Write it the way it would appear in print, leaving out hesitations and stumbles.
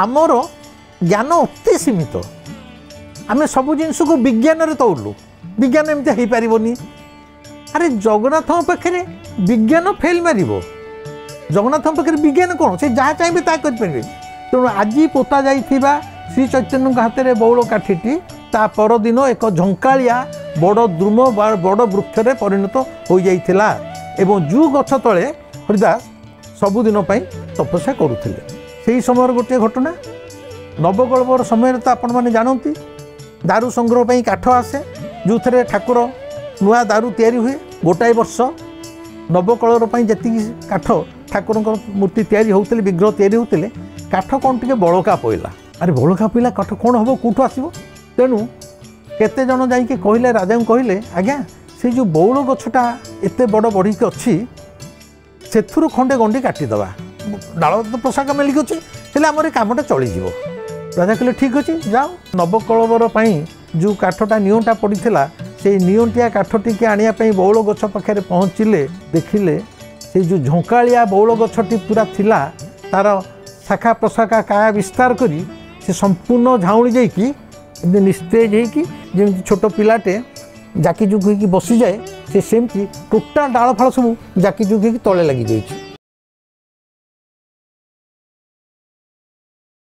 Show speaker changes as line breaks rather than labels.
आमर ज्ञान अति सीमित आम सब जिनस को विज्ञान तौलु विज्ञान एमती हो पारनी अरे जगन्नाथ पाखे विज्ञान फेल मार जगन्नाथ पाखे विज्ञान कौन से जहाँ चाहिए ता करें तेणु आज पोता जाइथिबा श्री चैतन्य हाथ में बौल काठीटी ता परदिन एक झंकालिया बड़ द्रुम बड़ वृक्ष में परिणत हो जाइथिला एवं जू गछ तले हरिदास सबुदिन तपस्या करुले से समय गोटे घटना नवकलवर समय तो आपण मैंने जानती दारू संग्रह पर काठ आसे जो थे ठाकुर नुआ दारू तैयारी हुए गोटाए वर्ष नवकलवर जी काठ ठाकुर मूर्ति तैयारी होते विग्रह तैयारी होते काठ कौन टे बड़का पड़ा अरे बड़का पड़ा काठ कौन हम कौटू आसो तेणु केते जन जाइए कहले राजा को कहले आज्ञा से जो बौल गछटा एत बड़ बढ़िक अच्छी से खंडे गंडी काटिदवा डाल तो पोशाक मिलिक अच्छे हेल्ले आम कमटा चलीज राजा कहले ठीक अच्छे जाओ नवकलवर जो काठटा नियंटा पड़ा से नियंटिया काठटी के आने बौल गछ पाखे पहुँचले देखिले से जो झंकालिया बौल गछटी पूरा थिला तार शाखा प्रशाखा काया विस्तार करी से संपूर्ण झाउली जाइकी निस्तेज होगी जमी छोट पिलाटे जाकी जुग हो बसी जाए से सेमती टोटाल डाल फाल सब जाकी जुग हो तले लगी जाइए